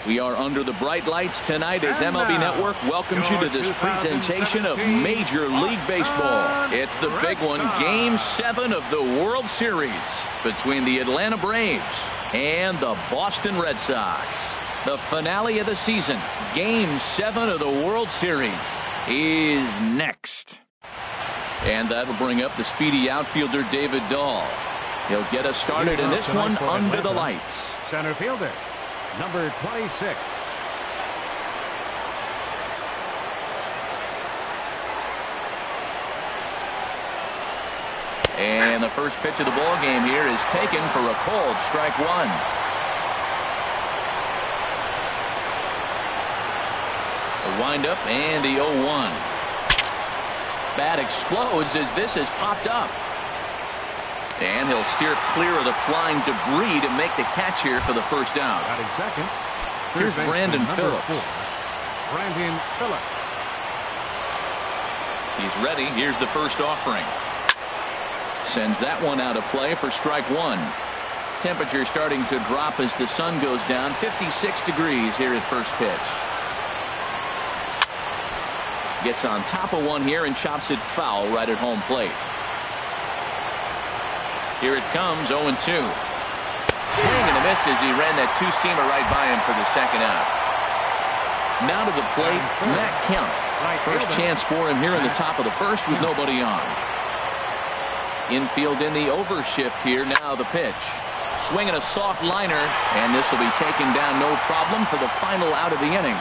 We are under the bright lights tonight as MLB Network welcomes you to this presentation of Major League Baseball. It's the big one, Game 7 of the World Series between the Atlanta Braves and the Boston Red Sox. The finale of the season, Game 7 of the World Series, is next. And that'll bring up the speedy outfielder David Dahl. He'll get us started in this one under the lights. Center fielder, number 26. And the first pitch of the ball game here is taken for a called strike one. The windup and the 0-1. Bat explodes as this has popped up. And he'll steer clear of the flying debris to make the catch here for the first out. Batting second. Here's Brandon Phillips. Brandon Phillips. He's ready. Here's the first offering. Sends that one out of play for strike one. Temperature starting to drop as the sun goes down. 56 degrees here at first pitch. Gets on top of one here and chops it foul right at home plate. Here it comes, 0-2. Swing and a miss as he ran that two-seamer right by him for the second out. Now to the plate, Matt Kemp. First chance for him here in the top of the first with nobody on. Infield in the overshift here. Now the pitch. Swinging a soft liner, and this will be taken down no problem for the final out of the inning.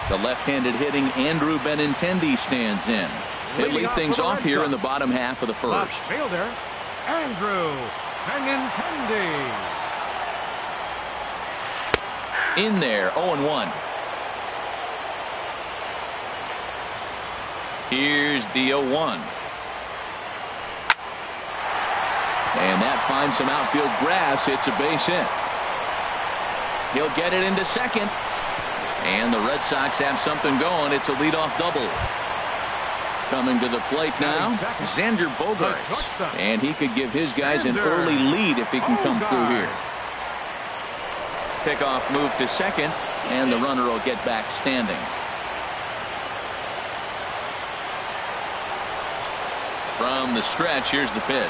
The left-handed hitting Andrew Benintendi stands in. He'll lead things off here in the bottom half of the first. Left fielder, Andrew Benintendi. In there, 0-1. Here's the 0-1. And that finds some outfield grass. It's a base hit. He'll get it into second. And the Red Sox have something going. It's a leadoff double. Coming to the plate now, Xander Bogaerts. And he could give his guys an early lead if he can come through here. Pickoff move to second, and the runner will get back standing. From the stretch, here's the pitch.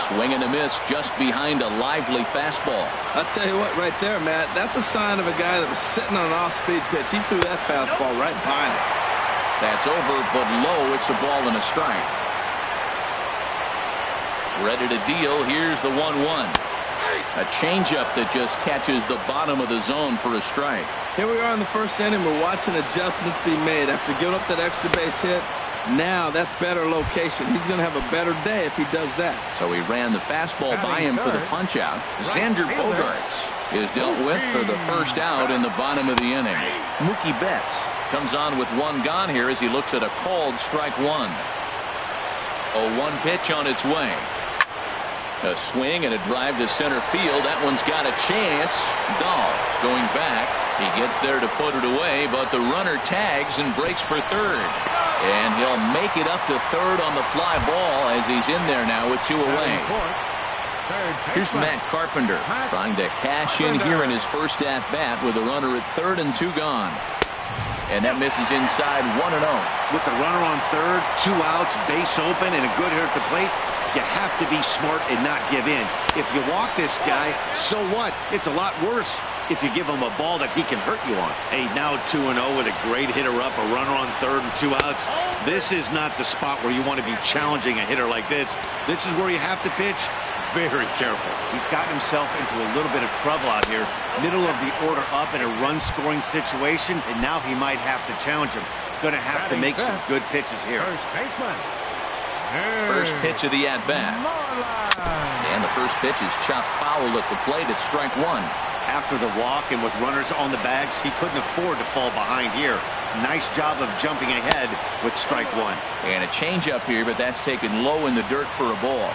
Swing and a miss just behind a lively fastball. I'll tell you what, right there, Matt, that's a sign of a guy that was sitting on an off-speed pitch. He threw that fastball right behind it. That's over, but low. It's a ball and a strike. Ready to deal. Here's the 1-1. A changeup that just catches the bottom of the zone for a strike. Here we are in the first inning. We're watching adjustments be made after giving up that extra base hit. Now that's better location. He's going to have a better day if he does that. So he ran the fastball by him for the punch out. Xander Bogaerts is dealt with for the first out in the bottom of the inning. Mookie Betts comes on with one gone here as he looks at a called strike one. A 1 pitch on its way. A swing and a drive to center field. That one's got a chance. Dahl going back. He gets there to put it away, but the runner tags and breaks for third. And he'll make it up to third on the fly ball as he's in there now with 2 away. Here's Matt Carpenter trying to cash in here in his first at-bat with a runner at third and 2 gone. And that misses inside 1-0. With the runner on third, 2 outs, base open, and a good hitter at the plate, you have to be smart and not give in. If you walk this guy, so what? It's a lot worse if you give him a ball that he can hurt you on. Hey, now 2-0 with a great hitter up, a runner on third and 2 outs. This is not the spot where you want to be challenging a hitter like this. This is where you have to pitch very careful. He's gotten himself into a little bit of trouble out here. Middle of the order up in a run-scoring situation, and now he might have to challenge him. Going to have to make some good pitches here. First pitch of the at-bat. And the first pitch is chopped foul at the plate at strike one. After the walk and with runners on the bags, he couldn't afford to fall behind here. Nice job of jumping ahead with strike one. And a changeup here, but that's taken low in the dirt for a ball.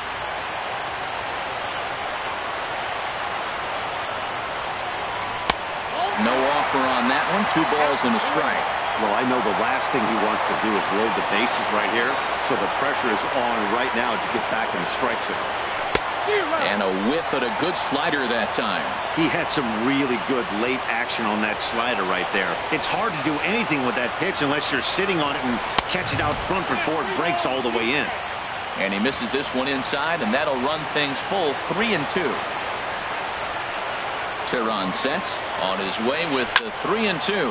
No offer on on that one. 2 balls and a strike. Well, I know the last thing he wants to do is load the bases right here, so the pressure is on right now to get back in the strike zone. And a whiff at a good slider that time. He had some really good late action on that slider right there. It's hard to do anything with that pitch unless you're sitting on it and catch it out front before it breaks all the way in. And he misses this one inside, and that'll run things full 3-2. Tehran sets on his way with the 3-2.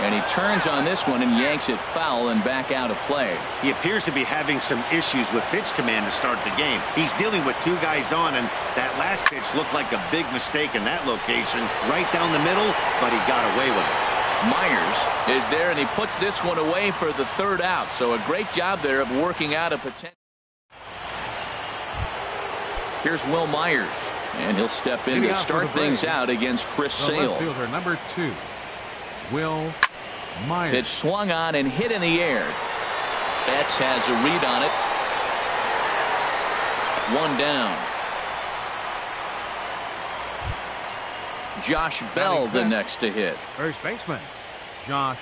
And he turns on this one and yanks it foul and back out of play. He appears to be having some issues with pitch command to start the game. He's dealing with 2 guys on, and that last pitch looked like a big mistake in that location, right down the middle, but he got away with it. Myers is there, and he puts this one away for the 3rd out. So a great job there of working out a potential. Here's Will Myers, and he'll step in to start things out against Chris Sale. Fielder number 2, Will Myers. It's swung on and hit in the air. Betts has a read on it. 1 down. Josh Bell the next to hit. First baseman, Josh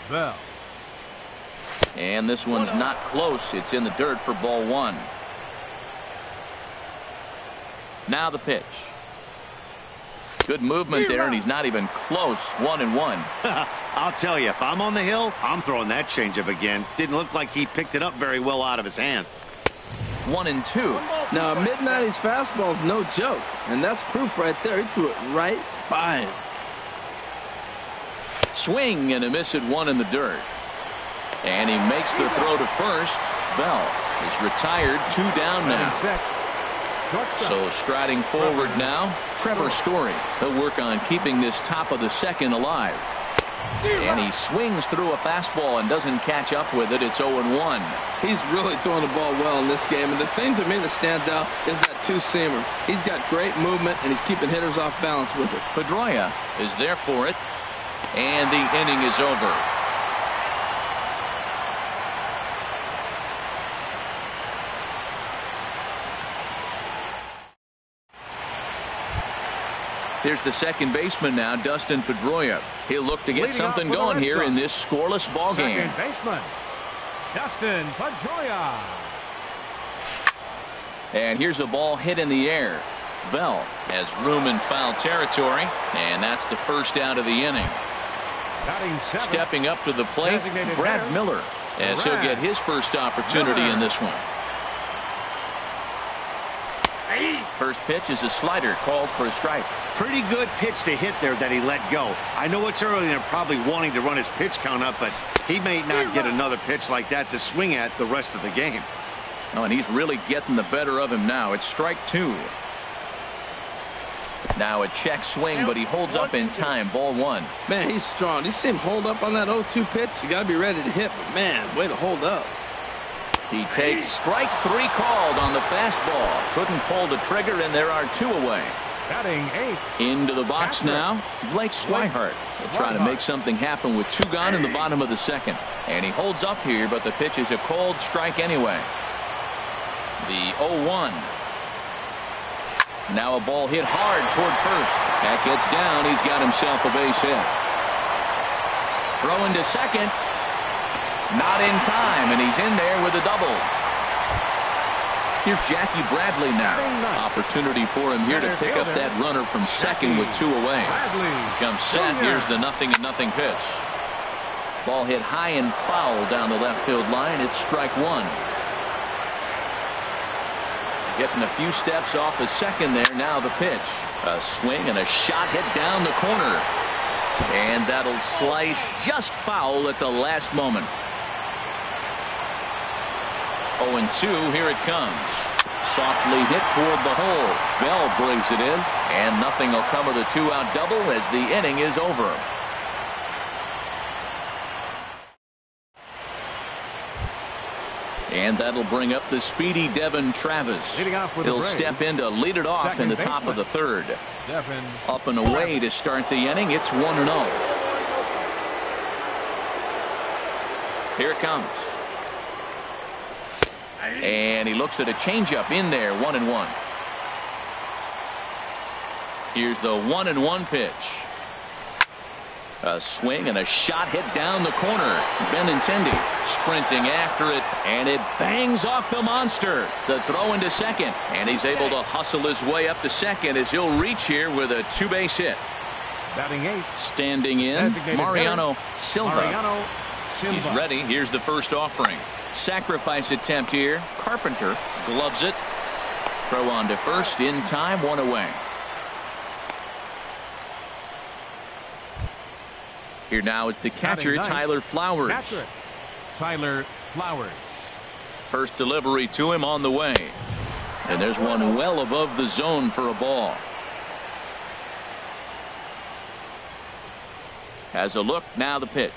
Bell. And this one's not close. It's in the dirt for ball 1. Now the pitch. Good movement there, and he's not even close. 1-1. I'll tell you, if I'm on the hill, I'm throwing that changeup again. Didn't look like he picked it up very well out of his hand. 1-2. Now, a mid-90s fastball is no joke, and that's proof right there. He threw it right by him. Swing and a miss at 1 in the dirt. And he makes the throw to first. Bell is retired. 2 down now. So striding forward now, Trevor Story. He'll work on keeping this top of the 2nd alive. And he swings through a fastball and doesn't catch up with it. It's 0-1. He's really throwing the ball well in this game. And the thing to me that stands out is that 2-seamer. He's got great movement, and he's keeping hitters off balance with it. Pedroia is there for it. And the inning is over. Here's the second baseman now, Dustin Pedroia. He'll look to get something going here in this scoreless ball game. Second baseman, Dustin Pedroia. And here's a ball hit in the air. Bell has room in foul territory, and that's the first out of the inning. Stepping up to the plate, Brad Miller, as he'll get his first opportunity in this one. First pitch is a slider called for a strike. Pretty good pitch to hit there that he let go. I know it's early and probably wanting to run his pitch count up, but he may not get another pitch like that to swing at the rest of the game. Oh, and he's really getting the better of him now. It's strike 2. Now a check swing, but he holds up in time. Ball 1. Man, he's strong. You see him hold up on that 0-2 pitch? You got to be ready to hit, but man, way to hold up. He takes strike 3 called on the fastball. Couldn't pull the trigger, and there are 2 away. Batting 8th. Into the box now, Blake Swihart. He'll try to make something happen with 2 gone in the bottom of the 2nd. And he holds up here, but the pitch is a cold strike anyway. The 0-1. Now a ball hit hard toward first. That gets down. He's got himself a base hit. Throw into second. Not in time, and he's in there with a double. Here's Jackie Bradley now. Opportunity for him here to pick up that runner from second with 2 away. Comes set. Here's the 0-0 pitch. Ball hit high and foul down the left field line. It's strike 1. Getting a few steps off the second there. Now the pitch. A swing and a shot hit down the corner. And that'll slice just foul at the last moment. 0-2, here it comes. Softly hit toward the hole. Bell brings it in, and nothing will come of the 2-out double as the inning is over. And that'll bring up the speedy Devin Travis. He'll step in to lead it off in the top of the 3rd. Up and away to start the inning. It's 1-0. Here it comes. And he looks at a changeup in there. 1-1. Here's the 1-1 pitch. A swing and a shot hit down the corner. Benintendi sprinting after it, and it bangs off the monster. The throw into second, and he's able to hustle his way up to second as he'll reach here with a two-base hit. Batting 8. Standing in, Mariano Silva. He's ready. Here's the first offering. Sacrifice attempt here. Carpenter gloves it. Throw on to first in time, one away. Here now is the catcher, Tyler Flowers. Tyler Flowers. First delivery to him on the way. And there's one well above the zone for a ball. Has a look, now the pitch.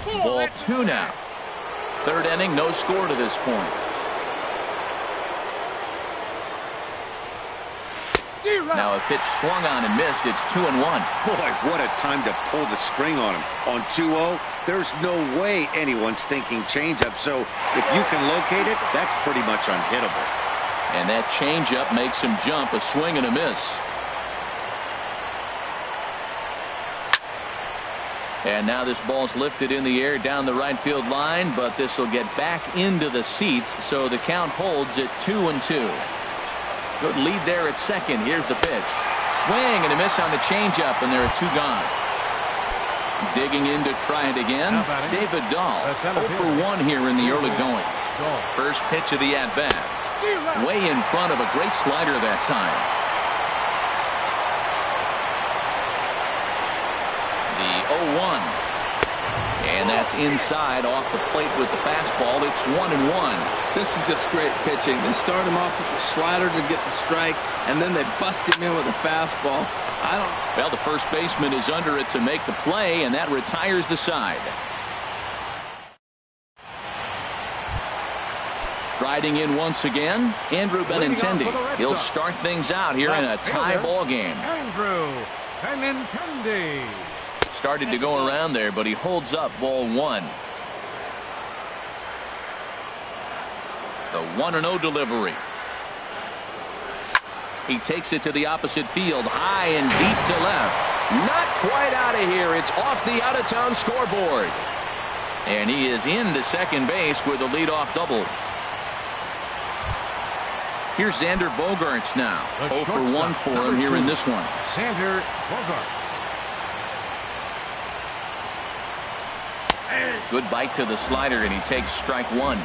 Ball 2 now. Third inning, no score to this point. Now a pitch swung on and missed. It's 2-1. Boy, what a time to pull the string on him. On 2-0, there's no way anyone's thinking changeup. So if you can locate it, that's pretty much unhittable. And that changeup makes him jump. A swing and a miss. And now this ball's lifted in the air down the right field line, but this will get back into the seats, so the count holds at 2-2. Good lead there at second. Here's the pitch. Swing and a miss on the changeup, and there are 2 gone. Digging in to try it again. David Dahl, 0 for 1 here in the early going. First pitch of the at-bat. Way in front of a great slider that time. The 0-1. And that's inside off the plate with the fastball. It's 1-1. This is just great pitching. They start him off with the slider to get the strike, and then they bust him in with a fastball. Well, the first baseman is under it to make the play, and that retires the side. Striding in once again, Andrew Benintendi. He'll start things out here in a tie ball game. Andrew Benintendi. Started to go around there, but he holds up ball 1. The 1-0 delivery. He takes it to the opposite field, high and deep to left. Not quite out of here. It's off the out-of-town scoreboard. And he is into second base with a leadoff double. Here's Xander Bogaerts now. 0 for 1 for him here in this one. Xander Bogaerts. Good bite to the slider, and he takes strike 1.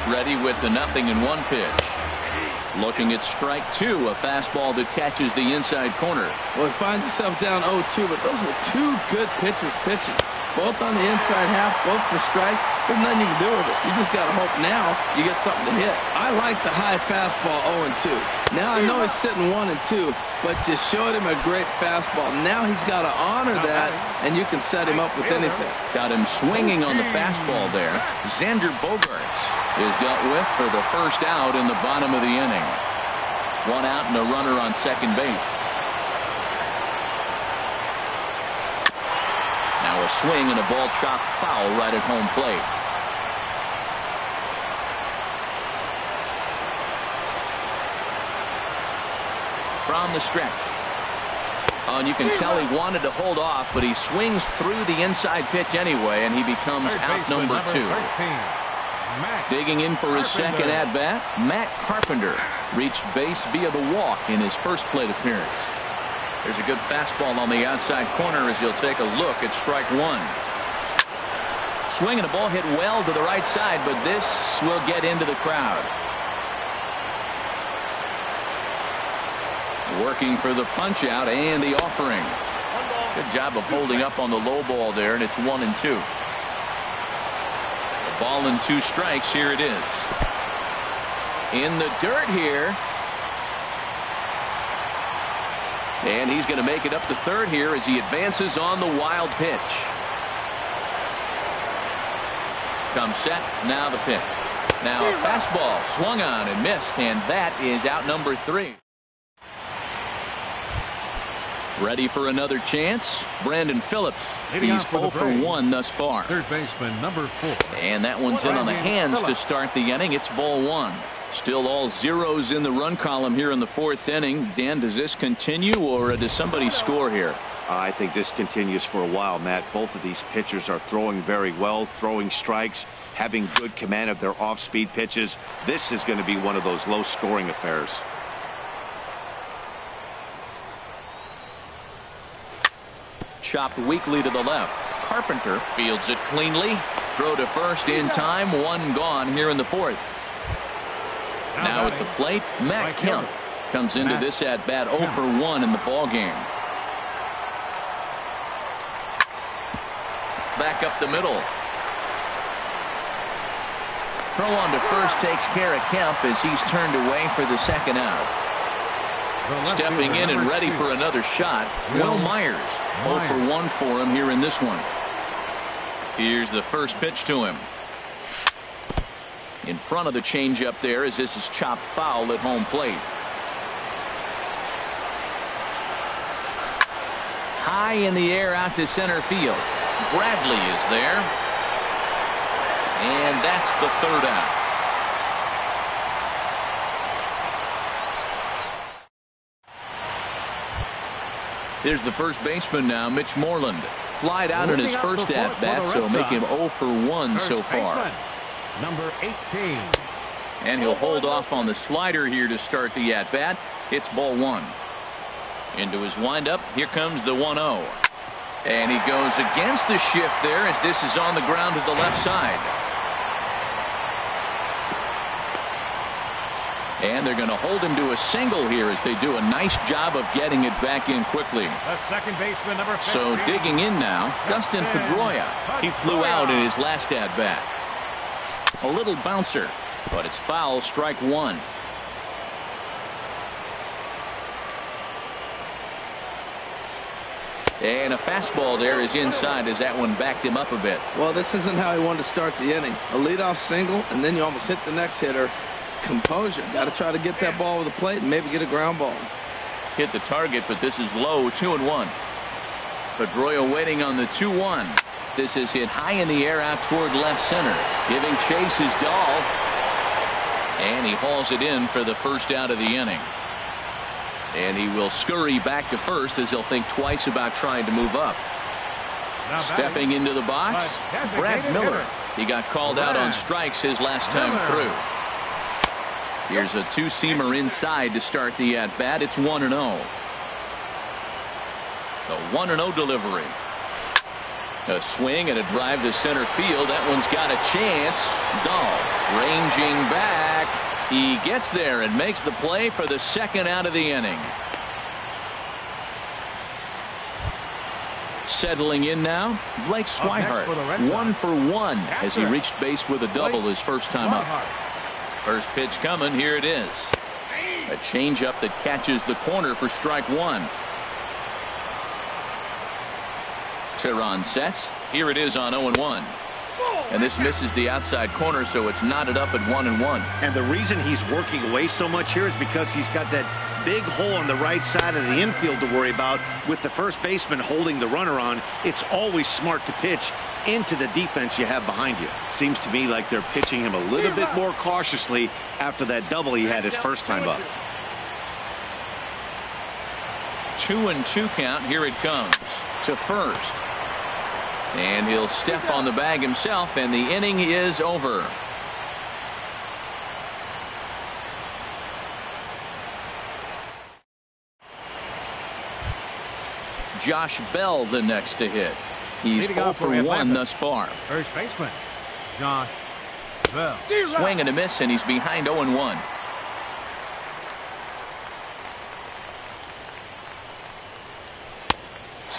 Ready with the 0-1 pitch. Looking at strike 2, a fastball that catches the inside corner. Well, he finds himself down 0-2, but those are 2 good pitches. Both on the inside half, both for strikes. There's nothing you can do with it. You just got to hope now you get something to hit. I like the high fastball 0-2. Now I know he's sitting 1-2, but you showed him a great fastball. Now he's got to honor that, and you can set him up with anything. Got him swinging on the fastball there. Xander Bogaerts is dealt with for the first out in the bottom of the inning. 1 out and a runner on second base. Now a swing and a ball chopped foul right at home plate. From the stretch. Oh, and you can tell he wanted to hold off, but he swings through the inside pitch anyway, and he becomes out number 2. Digging in for his second at-bat, Matt Carpenter reached base via the walk in his first plate appearance. There's a good fastball on the outside corner as you'll take a look at strike 1. Swing and a ball hit well to the right side, but this will get into the crowd. Working for the punch out and the offering. Good job of holding up on the low ball there, and it's 1-2. Ball and 2 strikes. Here it is. In the dirt here. And he's going to make it up to third here as he advances on the wild pitch. Comes set. Now the pitch. Now a fastball swung on and missed, and that is out number 3. Ready for another chance. Brandon Phillips. He's 0 for 1 thus far. Third baseman number 4. And that one's in on the hands to start the inning. It's ball 1. Still all zeros in the run column here in the fourth inning. Dan, does this continue, or does somebody score here? I think this continues for a while, Matt. Both of these pitchers are throwing very well, throwing strikes, having good command of their off-speed pitches. This is going to be one of those low-scoring affairs. Chopped weakly to the left. Carpenter fields it cleanly. Throw to first in time. One gone here in the fourth. Now at the plate, Matt Kemp comes into this at-bat 0 for 1 in the ballgame. Back up the middle. Throw on to first takes care of Kemp as he's turned away for the second out. Stepping in and ready for another shot, Will Myers. 0 for 1 for him here in this one. Here's the first pitch to him. In front of the changeup there as this is chopped foul at home plate. High in the air out to center field. Bradley is there. And that's the third out. There's the first baseman now, Mitch Moreland. Flied out in his first at-bat, so make him 0 for 1 so far. Number 18. And he'll hold off on the slider here to start the at-bat. It's ball one. Into his windup. Here comes the 1-0. And he goes against the shift there as this is on the ground to the left side. And they're going to hold him to a single here as they do a nice job of getting it back in quickly. The second baseman, number 15. So digging in now, Dustin Pedroia. He flew out in his last at-bat. A little bouncer, but it's foul, strike one. And a fastball there is inside as that one backed him up a bit. Well, this isn't how he wanted to start the inning. A leadoff single, and then you almost hit the next hitter. Composure. Got to try to get that ball over the plate and maybe get a ground ball. Hit the target, but this is low, 2-1. Pedroia waiting on the 2-1. This is hit high in the air out toward left center. Giving chase is Dahl. And he hauls it in for the first out of the inning. And he will scurry back to first as he'll think twice about trying to move up. Stepping into the box, Brad Miller. He got called out on strikes his last time through. Here's a two-seamer inside to start the at-bat. It's 1-0. The 1-0 delivery. A swing and a drive to center field. That one's got a chance. Dahl ranging back. He gets there and makes the play for the second out of the inning. Settling in now, Blake Swihart. 1 for 1 as he reached base with a double his first time up. First pitch coming. Here it is. A changeup that catches the corner for strike one. Teheran sets. Here it is on 0-1. And this misses the outside corner, so it's knotted up at 1-1. And the reason he's working away so much here is because he's got that big hole on the right side of the infield to worry about. With the first baseman holding the runner on, it's always smart to pitch into the defense you have behind you. Seems to me like they're pitching him a little bit more cautiously after that double he had his first time up. 2-2 count. Here it comes to first. And he'll step on the bag himself, and the inning is over. Josh Bell the next to hit. He's 0 for 1 thus far. First baseman, Josh Bell. Swing and a miss, and he's behind 0-1.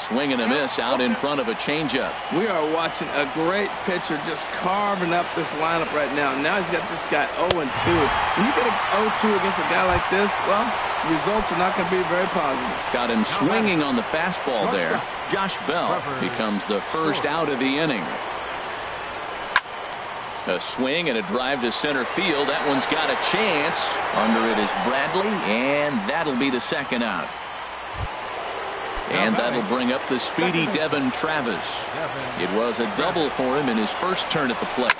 Swing and a miss out in front of a changeup. We are watching a great pitcher just carving up this lineup right now. Now he's got this guy 0-2. When you get a 0-2 against a guy like this, well, results are not going to be very positive. Got him swinging on the fastball there. Josh Bell becomes the first out of the inning. A swing and a drive to center field. That one's got a chance. Under it is Bradley, and that'll be the second out. And that'll bring up the speedy Devin Travis. It was a double for him in his first turn at the plate.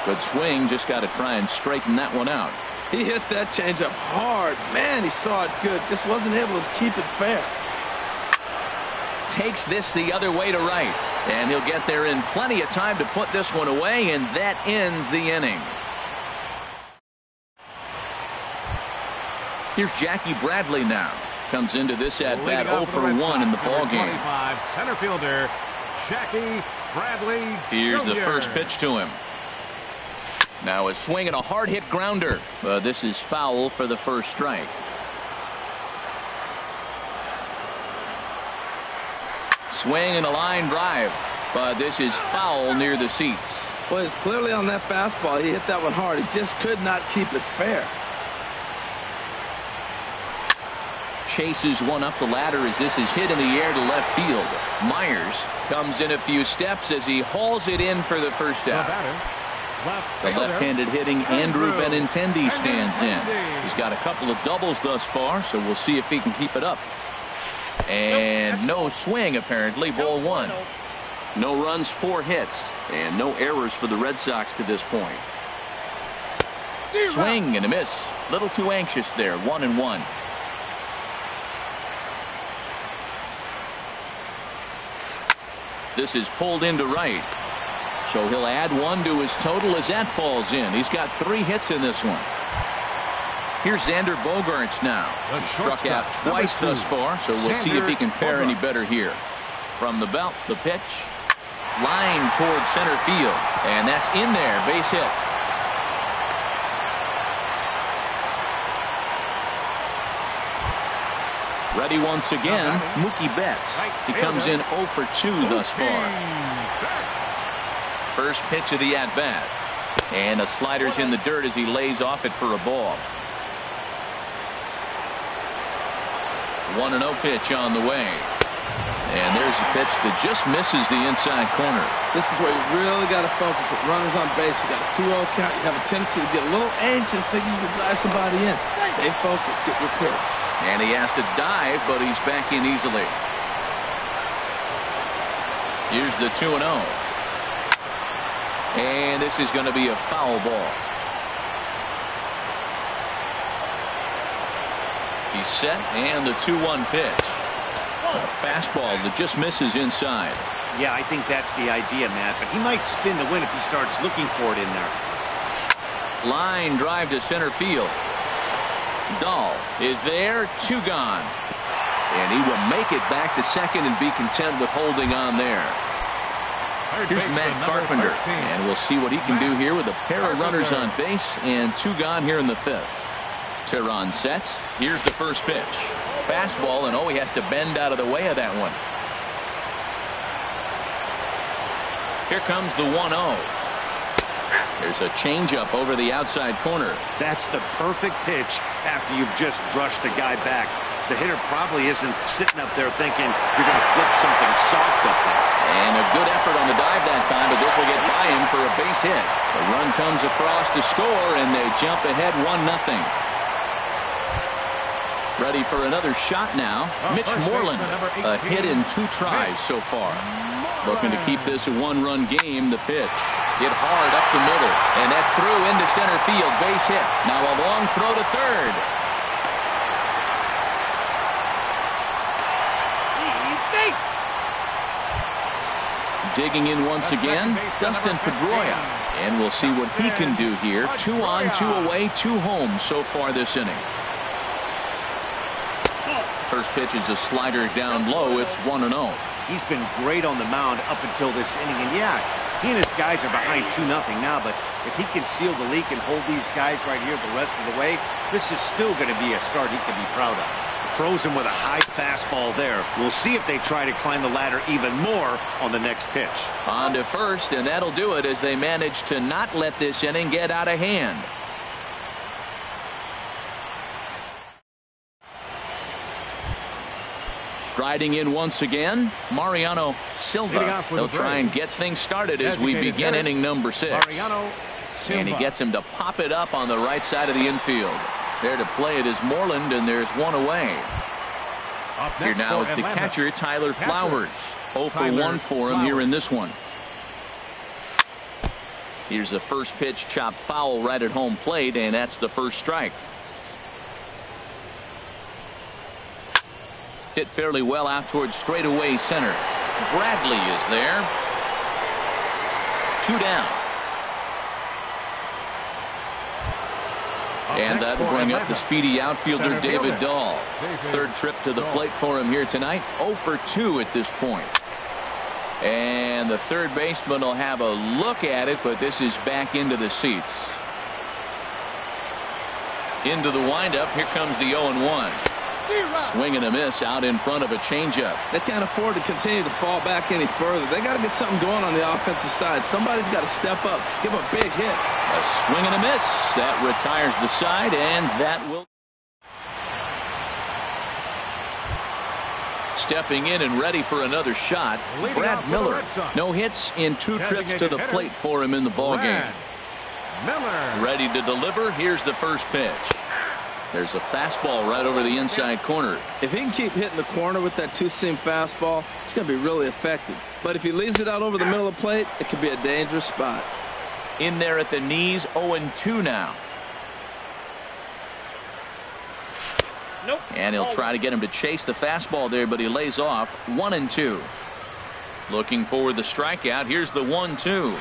Good swing, just got to try and straighten that one out. He hit that changeup hard. Man, he saw it good. Just wasn't able to keep it fair. Takes this the other way to right. And he'll get there in plenty of time to put this one away, and that ends the inning. Here's Jackie Bradley now. Comes into this at-bat 0 for 1 in the ballgame. Center fielder, Jackie Bradley. Here's the Jr. first pitch to him. Now a swing and a hard hit grounder. This is foul for the first strike. Swing and a line drive, but this is foul near the seats. Well, it's clearly on that fastball. He hit that one hard. He just could not keep it fair. Chases one up the ladder as this is hit in the air to left field. Myers comes in a few steps as he hauls it in for the first out. The left-handed hitting Andrew Benintendi stands in. He's got a couple of doubles thus far, so we'll see if he can keep it up. And no swing, apparently. Ball 1. No runs, 4 hits, and no errors for the Red Sox to this point. Swing and a miss. Little too anxious there. 1-1. This is pulled into right. So he'll add 1 to his total as that falls in. He's got 3 hits in this one. Here's Xander Bogaerts now. He struck out twice thus far, so we'll see if he can fare any better here. From the belt, the pitch. Line towards center field. And that's in there. Base hit. Ready once again, Mookie Betts. He comes in 0 for 2 thus far. First pitch of the at-bat. And a slider's in the dirt as he lays off it for a ball. 1-0 pitch on the way. And there's a pitch that just misses the inside corner. This is where you really got to focus with runners on base. You got a 2-0 count. You have a tendency to get a little anxious thinking you can drive somebody in. Stay focused. Get your pitch. And he has to dive, but he's back in easily. Here's the 2-0. And this is going to be a foul ball. He's set, and the 2-1 pitch. A fastball that just misses inside. Yeah, I think that's the idea, Matt, but he might spin the win if he starts looking for it in there. Line drive to center field. Dahl is there, 2 gone. And he will make it back to second and be content with holding on there. Here's Matt Carpenter, and we'll see what he can do here with a pair of runners on base and 2 gone here in the 5th. Teheran sets. Here's the first pitch. Fastball, and he has to bend out of the way of that one. Here comes the 1-0. There's a changeup over the outside corner. That's the perfect pitch after you've just brushed a guy back. The hitter probably isn't sitting up there thinking you're going to flip something soft up there. And a good effort on the dive that time, but this will get by him for a base hit. The run comes across to score, and they jump ahead 1-0. Ready for another shot now. Mitch Moreland, a hit in 2 tries so far. Looking to keep this a 1-run game. The pitch hit hard up the middle, and that's through into center field. Base hit. Now a long throw to third. Digging in once again, Dustin Pedroia, and we'll see what he can do here. 2 on, 2 away, 2 home so far this inning. First pitch is a slider down low. It's 1-0. He's been great on the mound up until this inning, and yeah, he and his guys are behind 2-0 now, but if he can seal the leak and hold these guys right here the rest of the way, this is still going to be a start he can be proud of. Froze him with a high fastball there. We'll see if they try to climb the ladder even more on the next pitch. On to first, and that'll do it as they manage to not let this inning get out of hand. Striding in once again, Mariano Silva. They'll try and get things started as we begin inning number 6. And he gets him to pop it up on the right side of the infield. There to play it is Moreland, and there's 1 away. Here now is the catcher, Tyler Flowers. 0 for 1 for him here in this one. Here's a first pitch chop foul right at home plate, and that's the first strike. Hit fairly well out towards straightaway center. Bradley is there. 2 down. And that'll bring up the speedy outfielder David Dahl. Third trip to the plate for him here tonight. 0 for 2 at this point. And the third baseman will have a look at it, but this is back into the seats. Into the windup. Here comes the 0-1. Swing and a miss out in front of a changeup. They can't afford to continue to fall back any further. They got to get something going on the offensive side. Somebody's got to step up, give a big hit. A swing and a miss. That retires the side, and that will. Stepping in and ready for another shot, Brad Miller. No hits in 2 trips to the plate for him in the ballgame. Miller. Ready to deliver. Here's the first pitch. There's a fastball right over the inside corner. If he can keep hitting the corner with that 2-seam fastball, it's going to be really effective. But if he leaves it out over the middle of the plate, it could be a dangerous spot. In there at the knees, 0-2 now. Nope. And he'll try to get him to chase the fastball there, but he lays off. 1-2. Looking for the strikeout. Here's the 1-2.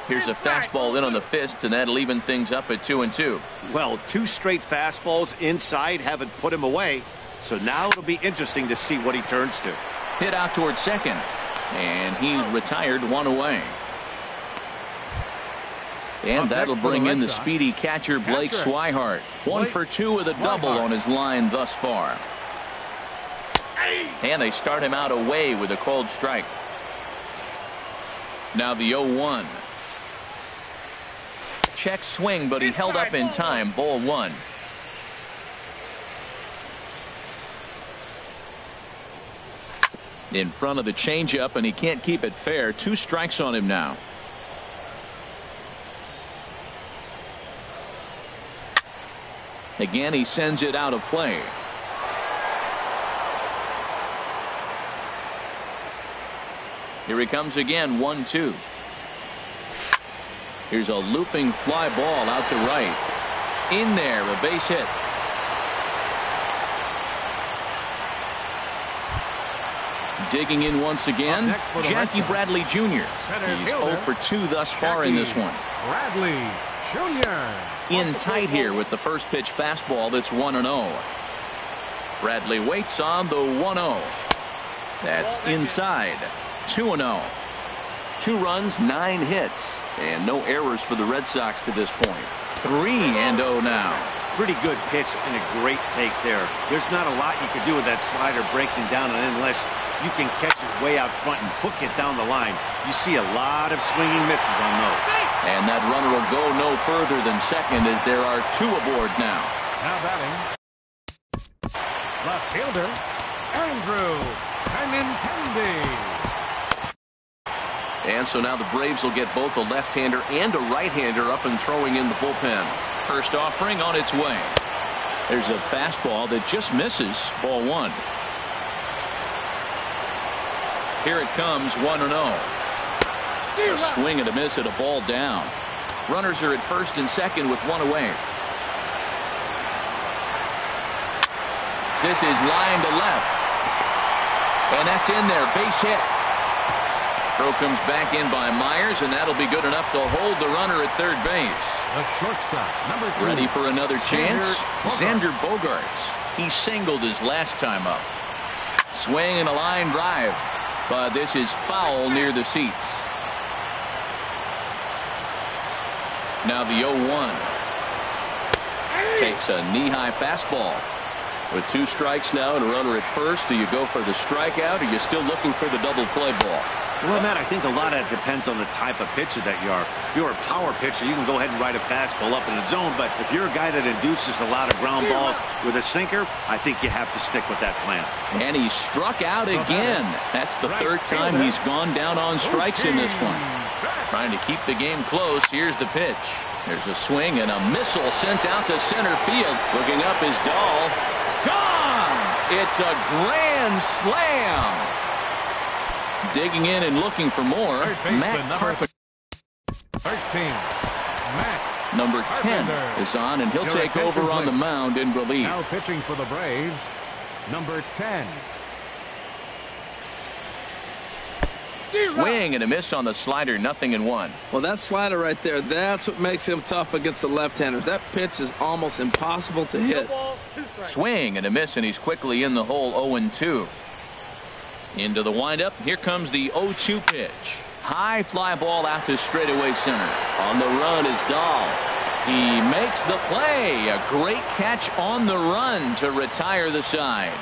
Here's a fastball in on the fists, and that'll even things up at 2-2. Well, 2 straight fastballs inside haven't put him away. So now it'll be interesting to see what he turns to. Hit out towards second, and he's retired 1 away. And that'll bring in the speedy catcher Blake Swihart. 1 for 2 with a double on his line thus far. And they start him out away with a called strike. Now the 0-1. Check swing, but he held up in time. Ball 1. In front of the changeup, and he can't keep it fair. 2 strikes on him now. Again, he sends it out of play. Here he comes again. 1-2. Here's a looping fly ball out to right. In there, a base hit. Digging in once again, Jackie Bradley Jr. He's 0 for 2 thus far in this one. Bradley Jr. In tight here with the first pitch fastball that's 1-0. Bradley waits on the 1-0. That's inside. 2-0. 2 runs, 9 hits, and no errors for the Red Sox to this point. 3-0 now. Pretty good pitch and a great take there. There's not a lot you could do with that slider breaking down, and unless you can catch it way out front and hook it down the line, you see a lot of swinging misses on those. And that runner will go no further than second as there are 2 aboard now. Now batting, left fielder Andrew Benintendi. And so now the Braves will get both a left-hander and a right-hander up and throwing in the bullpen. First offering on its way. There's a fastball that just misses. Ball 1. Here it comes. 1-0. A swing and a miss at a ball down. Runners are at first and second with 1 away. This is line to left. And that's in there. Base hit. Throw comes back in by Myers, and that'll be good enough to hold the runner at third base. The shortstop, number 2. Ready for another chance? Xander Bogaerts. He singled his last time up. Swing and a line drive. But this is foul near the seats. Now the 0-1. Takes a knee-high fastball. With 2 strikes now and a runner at first, do you go for the strikeout, or are you still looking for the double play ball? Well, Matt, I think a lot of it depends on the type of pitcher that you are. If you're a power pitcher, you can go ahead and ride a fastball up in the zone. But if you're a guy that induces a lot of ground balls with a sinker, I think you have to stick with that plan. And he struck out again. That's the 3rd time he's gone down on strikes in this one. Trying to keep the game close. Here's the pitch. There's a swing and a missile sent out to center field. Looking up is Dahl. Gone! It's a grand slam. Digging in and looking for more, Matt Carpenter. 13. Matt Number 10 Carpenter. is on, and he'll Your take attention, over on the please. mound in relief. Now pitching for the Braves, number 10. Swing and a miss on the slider, 0-1. Well, that slider right there, that's what makes him tough against the left-handers. That pitch is almost impossible to hit. Swing and a miss, and he's quickly in the hole, 0-2. Into the windup. Here comes the 0-2 pitch. High fly ball out to straightaway center. On the run is Dahl. He makes the play. A great catch on the run to retire the side.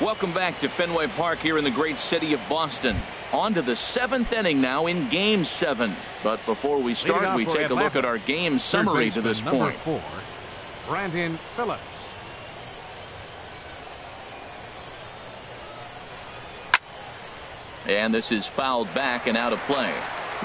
Welcome back to Fenway Park here in the great city of Boston. On to the 7th inning now in Game 7. But before we start, we take a look at our game summary to this point. Number 4, Brandon Phillips. And this is fouled back and out of play.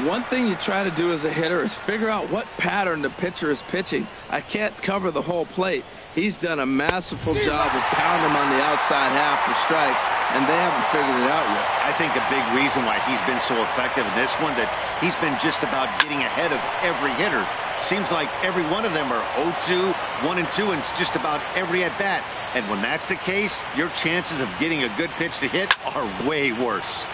One thing you try to do as a hitter is figure out what pattern the pitcher is pitching. I can't cover the whole plate. He's done a masterful job of pounding him on the outside half for strikes, and they haven't figured it out yet. I think a big reason why he's been so effective in this one, that he's been just about getting ahead of every hitter. Seems like every one of them are 0-2, 1-2, and it's just about every at-bat. And when that's the case, your chances of getting a good pitch to hit are way worse.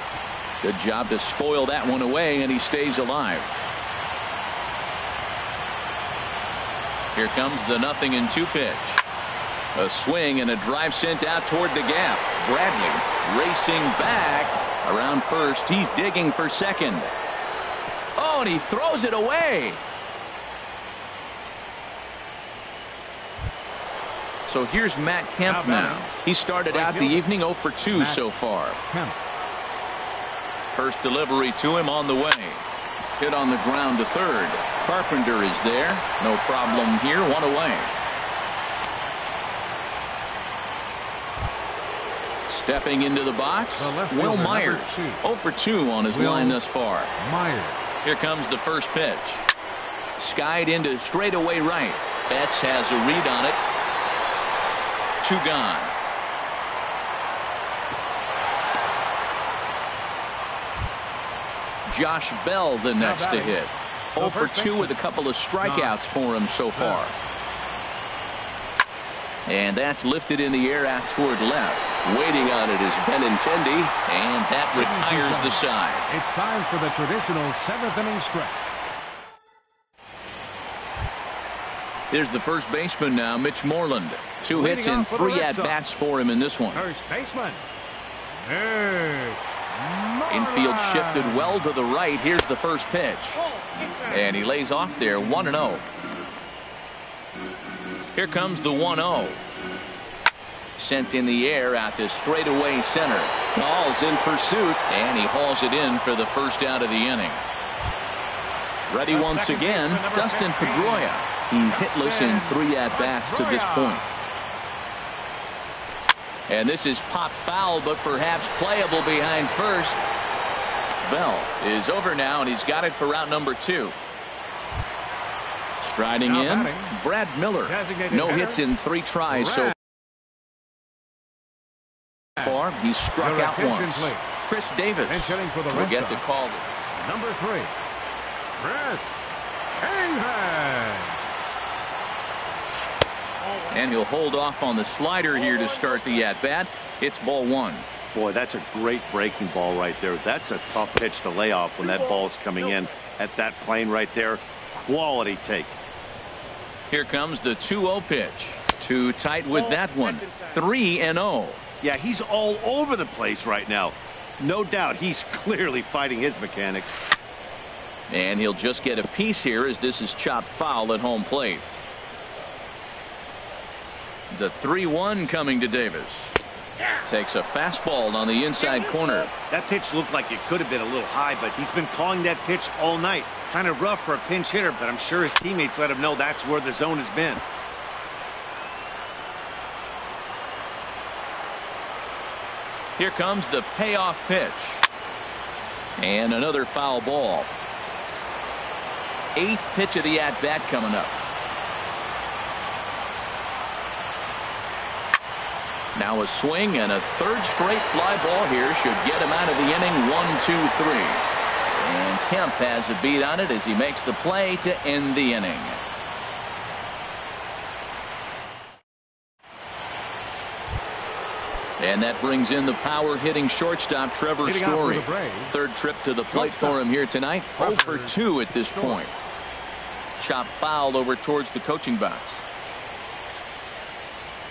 Good job to spoil that one away, and he stays alive. Here comes the 0-2 pitch. A swing and a drive sent out toward the gap. Bradley racing back around first. He's digging for second. Oh, and he throws it away. So here's Matt Kemp now. He started out the evening 0 for 2 so far. First delivery to him on the way. Hit on the ground to third. Carpenter is there. No problem here. One away. Stepping into the box, Will Myers. 0 for 2 on his line thus far. Myers. Here comes the first pitch. Skied into straightaway right. Betts has a read on it. 2 gone. Josh Bell the next to hit. 0 for 2 with a couple of strikeouts for him so far. And that's lifted in the air out toward left. Waiting on it is Benintendi, and that retires the side. It's time for the traditional 7th inning stretch. Here's the first baseman now, Mitch Moreland. 2 hits and 3 at-bats for him in this one. First baseman. Infield shifted well to the right. Here's the first pitch. And he lays off there, 1-0. Here comes the 1-0. Sent in the air out to straightaway center. Ball's in pursuit, and he hauls it in for the first out of the inning. Ready once again, Dustin Pedroia. He's hitless in 3 at-bats to this point. And this is popped foul, but perhaps playable behind first. Bell is over now, and he's got it for route number 2. Striding in, Brad Miller. No hits in 3 tries so far. He's struck out once. Chris Davis will get the call. Number 3, Chris Davis. And he'll hold off on the slider here to start the at-bat. It's ball 1. Boy, that's a great breaking ball right there. That's a tough pitch to lay off when that ball's coming in at that plane right there. Quality take. Here comes the 2-0 pitch. Too tight with that one. 3-0. Yeah, he's all over the place right now. No doubt he's clearly fighting his mechanics. And he'll just get a piece here as this is chopped foul at home plate. The 3-1 coming to Davis. Takes a fastball on the inside corner. That pitch looked like it could have been a little high, but he's been calling that pitch all night. Kind of rough for a pinch hitter, but I'm sure his teammates let him know that's where the zone has been. Here comes the payoff pitch. And another foul ball. 8th pitch of the at-bat coming up. Now a swing and a third straight fly ball here should get him out of the inning. 1-2-3. And Kemp has a beat on it as he makes the play to end the inning. And that brings in the power hitting shortstop Trevor Story. Third trip to the plate for him here tonight. 0 for 2 at this point. Chop foul over towards the coaching box.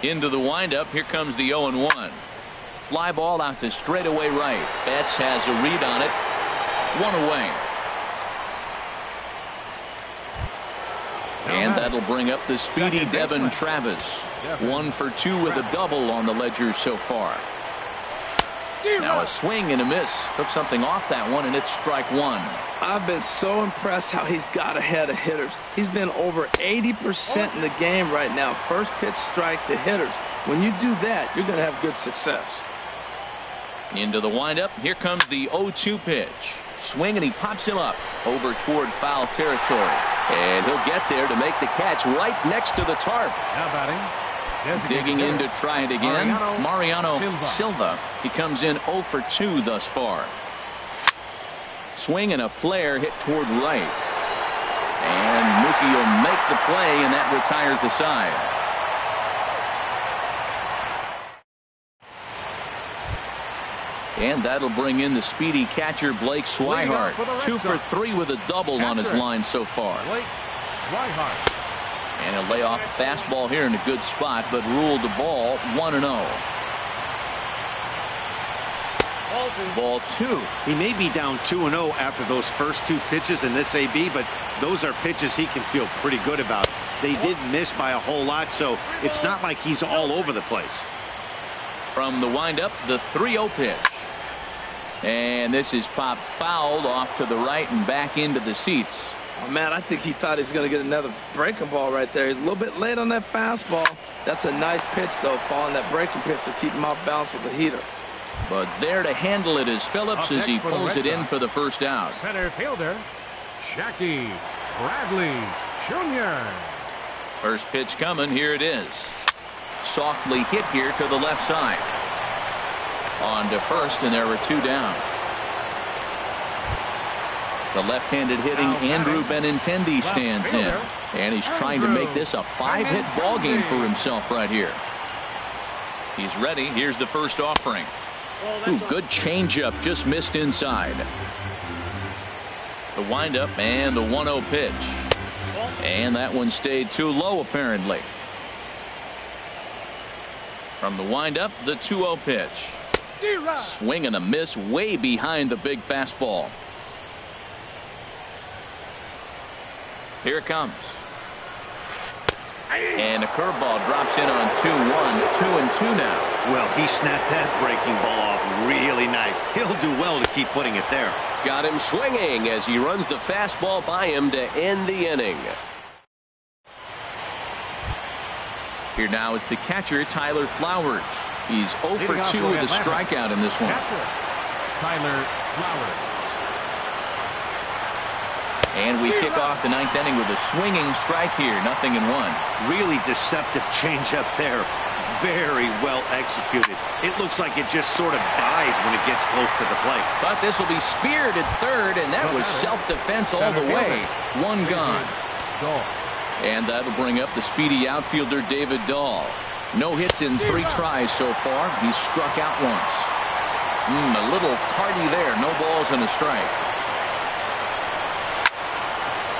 Into the windup. Here comes the 0-1. Fly ball out to straightaway right. Betts has a read on it. One away. And that'll bring up the speedy Devin Travis. 1 for 2 with a double on the ledger so far. Now a swing and a miss. Took something off that one, and it's strike one. I've been so impressed how he's got ahead of hitters. He's been over 80% in the game right now. First pitch strike to hitters. When you do that, you're going to have good success. Into the windup. Here comes the 0-2 pitch. Swing, and he pops him up over toward foul territory. And he'll get there to make the catch right next to the tarp. Now batting. Digging in to try it again. Mariano Silva. He comes in 0 for 2 thus far. Swing and a flare hit toward right. And Mookie will make the play, and that retires the side. And that'll bring in the speedy catcher Blake Swihart. 2 for 3 with a double on his line so far. Blake Swihart. And he'll lay off the fastball here in a good spot, but ruled the ball 1-0. Ball 2. He may be down 2-0 after those first 2 pitches in this AB, but those are pitches he can feel pretty good about. They did miss by a whole lot, so it's not like he's all over the place. From the windup, the 3-0 pitch. And this is popped fouled off to the right and back into the seats. Oh, man, I think he thought he was going to get another breaking ball right there. He's a little bit late on that fastball. That's a nice pitch, though, following that breaking pitch to keep him off balance with the heater. But there to handle it is Phillips as he pulls it in for the first out. Center fielder, Jackie Bradley Jr. First pitch coming. Here it is. Softly hit here to the left side. On to first, and there were 2 down. The left-handed hitting Andrew Benintendi stands in. And he's trying to make this a 5-hit ball game for himself right here. He's ready. Here's the first offering. Ooh, good changeup, just missed inside. The windup and the 1-0 pitch. And that one stayed too low apparently. From the windup, the 2-0 pitch. Swing and a miss way behind the big fastball. Here it comes. And a curveball drops in on 2-1. 2-2 now. Well, he snapped that breaking ball off really nice. He'll do well to keep putting it there. Got him swinging as he runs the fastball by him to end the inning. Here now is the catcher, Tyler Flowers. He's 0 for 2 with a strikeout in this one. Tyler Flowers. And we kick off the 9th inning with a swinging strike here. 0-1. Really deceptive changeup there. Very well executed. It looks like it just sort of dies when it gets close to the plate. But this will be speared at third, and that was self-defense all the way. 1 gone. And that'll bring up the speedy outfielder David Dahl. No hits in 3 tries so far. He's struck out once. A little tardy there. No balls and a strike.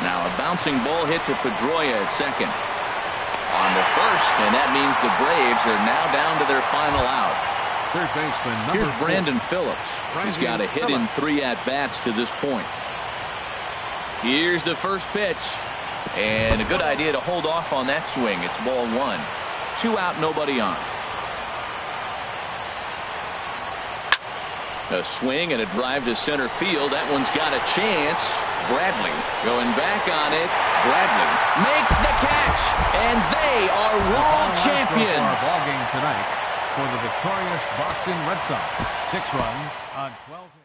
Now a bouncing ball hit to Pedroia at second. On the first, and that means the Braves are now down to their final out. Third baseman number Here's 4. Brandon Phillips. He's got a hit in 3 at-bats to this point. Here's the first pitch. And a good idea to hold off on that swing. It's ball 1. 2 out, nobody on. A swing and a drive to center field. That one's got a chance. Bradley going back on it. Bradley makes the catch, and they are world champions. Ball game tonight for the victorious Boston Red Sox. 6 runs on 12.